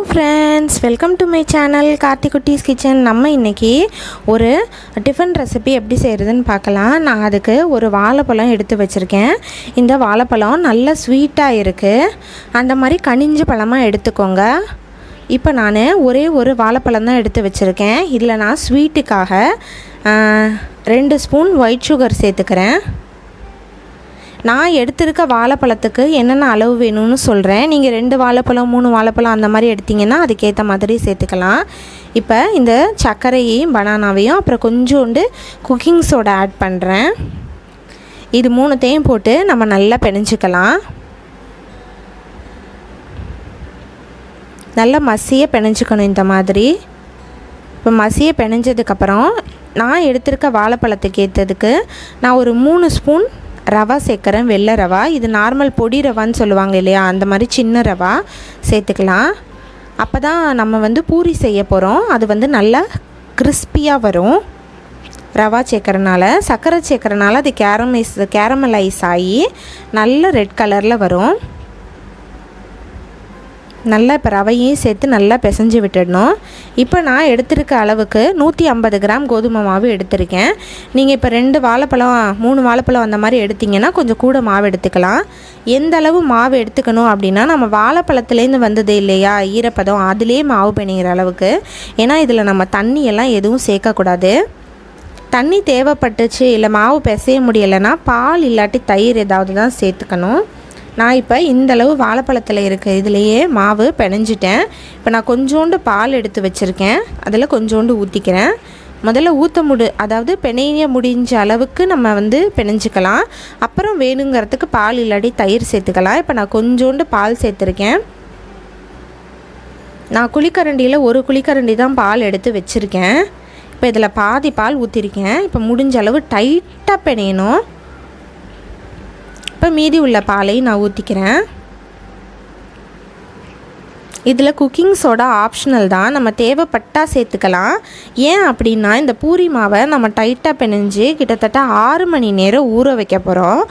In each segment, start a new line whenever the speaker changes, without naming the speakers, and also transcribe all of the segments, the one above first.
Friends, welcome to my channel Karthi Kutties kitchen. நம்ம இன்றைக்கி ஒரு டிஃபன் ரெசிபி எப்படி செய்கிறதுன்னு பார்க்கலாம். நான் அதுக்கு ஒரு வாழைப்பழம் எடுத்து வச்சுருக்கேன். இந்த வாழைப்பழம் நல்ல ஸ்வீட்டாக இருக்குது. அந்த மாதிரி கனிஞ்ச பழமாக எடுத்துக்கோங்க. இப்போ நான் ஒரே ஒரு வாழைப்பழம் தான் எடுத்து வச்சுருக்கேன். இதில் நான் ஸ்வீட்டுக்காக 2 ஸ்பூன் ஒயிட் சுகர் சேர்த்துக்கிறேன். நான் எடுத்திருக்க வாழைப்பழத்துக்கு என்னென்ன அளவு வேணும்னு சொல்கிறேன். நீங்கள் 2 வாழைப்பழம் 3 வாழைப்பழம் அந்த மாதிரி எடுத்திங்கன்னா அதுக்கேற்ற மாதிரி சேர்த்துக்கலாம். இப்போ இந்த சர்க்கரையையும் பனானாவையும் அப்புறம் கொஞ்சோண்டு குக்கிங் சோடா ஆட் பண்ணுறேன். இது 3த்தையும் போட்டு நம்ம நல்லா பிணைஞ்சிக்கலாம். நல்லா மசிய பிணைஞ்சிக்கணும் இந்த மாதிரி. இப்போ மசிய பிணைஞ்சதுக்கப்புறம் நான் எடுத்திருக்க வாழைப்பழத்துக்கு ஏற்றதுக்கு நான் ஒரு 3 ஸ்பூன் ரவா சேர்க்குறேன். வெள்ளை ரவா. இது நார்மல் பொடி ரவான்னு சொல்லுவாங்க இல்லையா, அந்த மாதிரி சின்ன ரவா சேர்த்துக்கலாம். அப்போ தான் நம்ம பூரி செய்ய போகிறோம். அது நல்லா கிறிஸ்பியாக வரும். ரவா சேர்க்குறனால, சர்க்கரை சேர்க்குறனால அது கேரமலைஸ் ஆகி நல்ல ரெட் கலரில் வரும். நல்லா இப்போ ரவையும் சேர்த்து நல்லா பிசைஞ்சு விட்டுடணும். இப்போ நான் எடுத்திருக்க அளவுக்கு 150 கிராம் கோதுமை மாவு எடுத்திருக்கேன். நீங்கள் இப்போ 2 வாழைப்பழம் 3 வாழைப்பழம் அந்த மாதிரி எடுத்திங்கன்னா கொஞ்சம் கூட மாவு எடுத்துக்கலாம். எந்த அளவு மாவு எடுத்துக்கணும் அப்படின்னா, நம்ம வாழைப்பழத்துலேருந்து வந்தது இல்லையா ஈரப்பதம், அதிலே மாவு பிணைகிற அளவுக்கு. ஏன்னா இதில் நம்ம தண்ணியெல்லாம் எதுவும் சேர்க்கக்கூடாது. தண்ணி தேவைப்பட்டுச்சு இல்லை மாவு பிசைய முடியலைன்னா பால் இல்லாட்டி தயிர் ஏதாவது தான் சேர்த்துக்கணும். நான் இப்போ இந்தளவு வாழைப்பழத்தில் இருக்க இதுலேயே மாவு பிணைஞ்சிட்டேன். இப்போ நான் கொஞ்சோண்டு பால் எடுத்து வச்சுருக்கேன். அதில் கொஞ்சோண்டு ஊற்றிக்கிறேன். முதல்ல அதாவது பிணைய முடிஞ்ச அளவுக்கு நம்ம பிணைஞ்சிக்கலாம். அப்புறம் வேணுங்கிறதுக்கு பால் இல்லாட்டி தயிர் சேர்த்துக்கலாம். இப்போ நான் கொஞ்சோண்டு பால் சேர்த்துருக்கேன். நான் குழிக்கரண்டியில் 1 குழிக்கரண்டி தான் பால் எடுத்து வச்சுருக்கேன். இப்போ இதில் பாதி பால் ஊற்றிருக்கேன். இப்போ முடிஞ்ச அளவு டைட்டாக பிணையணும். இப்போ மீதி உள்ள பாலை நான் ஊற்றிக்கிறேன். இதில் குக்கிங் சோடா ஆப்ஷனல் தான், நம்ம தேவைப்பட்டால் சேர்த்துக்கலாம். ஏன் அப்படின்னா, இந்த பூரி மாவை நம்ம டைட்டாக பிணைஞ்சு கிட்டத்தட்ட 6 மணி நேரம் ஊற வைக்க போகிறோம்.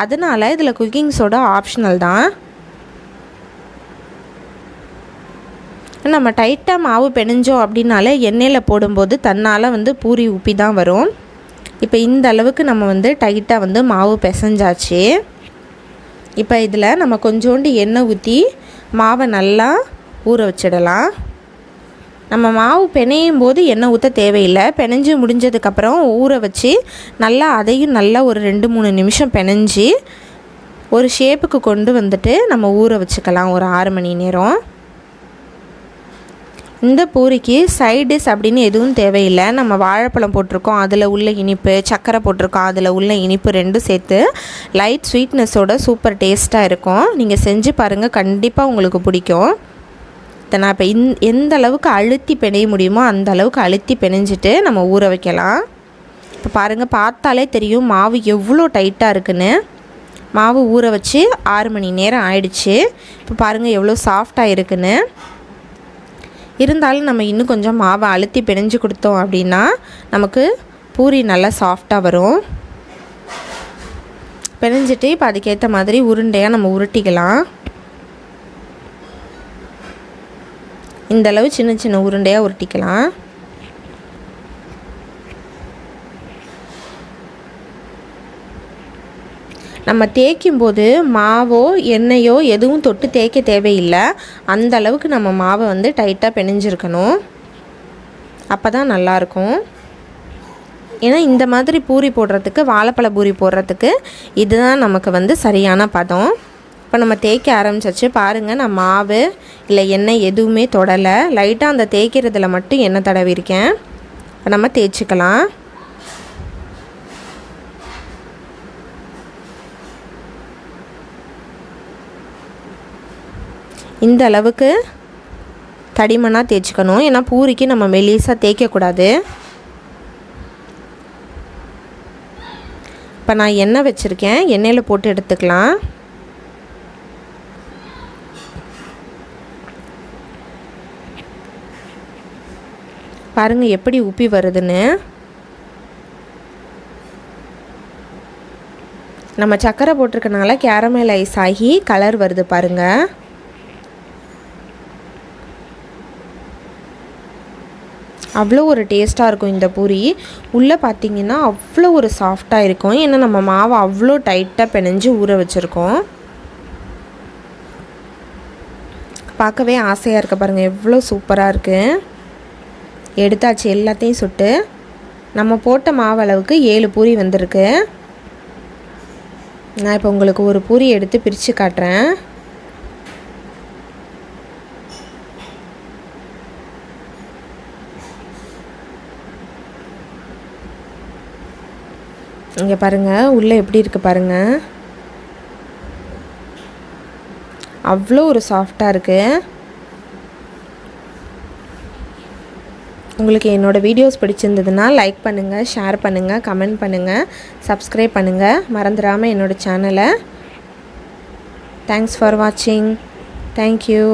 அதனால் இதில் குக்கிங் சோடா ஆப்ஷனல் தான். நம்ம டைட்டாக மாவு பிணைஞ்சோம் அப்படின்னாலே எண்ணெயில் போடும்போது தன்னால் பூரி உப்பி தான் வரும். இப்போ இந்த அளவுக்கு நம்ம டைட்டாக மாவு பிசைஞ்சாச்சு. இப்போ இதில் நம்ம கொஞ்சோண்டு எண்ணெய் ஊற்றி மாவை நல்லா ஊற வச்சிடலாம். நம்ம மாவு பிணையும் போது எண்ணெய் ஊற்ற தேவையில்லை. பிணைஞ்சு முடிஞ்சதுக்கப்புறம் ஊற வச்சு அதையும் நல்லா ஒரு 2-3 நிமிஷம் பிணைஞ்சி ஒரு ஷேப்புக்கு கொண்டு நம்ம ஊற வச்சுக்கலாம் ஒரு 6 மணி நேரம். இந்த பூரிக்கு சைடிஷ் அப்படின்னு எதுவும் தேவையில்லை. நம்ம வாழைப்பழம் போட்டிருக்கோம், அதில் உள்ள இனிப்பு, சர்க்கரை போட்டிருக்கோம், அதில் உள்ள இனிப்பு 2 சேர்த்து லைட் ஸ்வீட்னஸோட சூப்பர் டேஸ்ட்டாக இருக்கும். நீங்கள் செஞ்சு பாருங்கள், கண்டிப்பாக உங்களுக்கு பிடிக்கும். இதை நான் இப்போ எந்த அளவுக்கு அழுத்தி பிணைய முடியுமோ அந்த அளவுக்கு அழுத்தி பிணைஞ்சிட்டு நம்ம ஊற வைக்கலாம். இப்போ பாருங்கள், பார்த்தாலே தெரியும் மாவு எவ்வளோ டைட்டாக இருக்குன்னு. மாவு ஊற வச்சு 6 மணி நேரம் ஆயிடுச்சு. இப்போ பாருங்கள் எவ்வளோ சாஃப்டாக இருக்குன்னு. இருந்தாலும் நம்ம இன்னும் கொஞ்சம் மாவை அழுத்தி பிணைஞ்சு கொடுத்தோம் அப்படின்னா நமக்கு பூரி நல்லா சாஃப்டாக வரும். பிணைஞ்சிட்டு இப்போ அதுக்கேற்ற மாதிரி உருண்டையாக நம்ம உருட்டிக்கலாம். இந்தளவு சின்ன சின்ன உருண்டையாக உருட்டிக்கலாம். நம்ம தேய்க்கும்போது மாவோ எண்ணெயோ எதுவும் தொட்டு தேய்க்க தேவையில்லை. அந்த அளவுக்கு நம்ம மாவை டைட்டாக பிணைஞ்சிருக்கணும். அப்போ தான் நல்லாயிருக்கும். ஏன்னா இந்த மாதிரி பூரி போடுறதுக்கு, வாழைப்பழ பூரி போடுறதுக்கு இதுதான் நமக்கு சரியான பதம். இப்போ நம்ம தேய்க்க ஆரம்பிச்சாச்சு. பாருங்கள், நான் மாவு இல்லை எண்ணெய் எதுவுமே தொடலை. லைட்டாக அந்த தேய்க்கிறதுல மட்டும் எண்ணெய் தடவிருக்கேன். இப்போ நம்ம தேய்ச்சிக்கலாம். இந்த அளவுக்கு தடிமனாக தேய்ச்சிக்கணும். ஏன்னா பூரிக்கு நம்ம மெலிசாக தேய்க்கக்கூடாது. இப்போ நான் எண்ணெய் வச்சுருக்கேன், எண்ணெயில் போட்டு எடுத்துக்கலாம். பாருங்கள் எப்படி உப்பி வருதுன்னு. நம்ம சர்க்கரை போட்டிருக்கனால கேரமலைஸ் ஆகி கலர் வருது பாருங்கள். அவ்வளோ ஒரு டேஸ்ட்டாக இருக்கும் இந்த பூரி. உள்ளே பார்த்திங்கன்னா அவ்வளோ ஒரு சாஃப்டாக இருக்கும். ஏன்னா நம்ம மாவை அவ்வளோ டைட்டாக பிணைஞ்சு ஊற வச்சுருக்கோம். பார்க்கவே ஆசையாக இருக்க பாருங்கள், எவ்வளோ சூப்பராக இருக்குது. எடுத்தாச்சு எல்லாத்தையும் சுட்டு. நம்ம போட்ட மாவு அளவுக்கு 7 பூரி வந்திருக்கு. நான் இப்போ உங்களுக்கு ஒரு பூரி எடுத்து பிரித்து காட்டுறேன். இங்கே பாருங்கள் உள்ளே எப்படி இருக்குது பாருங்கள், அவ்வளோ ஒரு சாஃப்டாக இருக்குது. உங்களுக்கு என்னோடய வீடியோஸ் பிடிச்சிருந்ததுன்னா லைக் பண்ணுங்கள், ஷேர் பண்ணுங்கள், கமெண்ட் பண்ணுங்கள், சப்ஸ்கிரைப் பண்ணுங்கள். மறந்துடாமல் என்னோடய சேனலை. தேங்க்ஸ் ஃபார் வாட்சிங். தேங்க்யூ.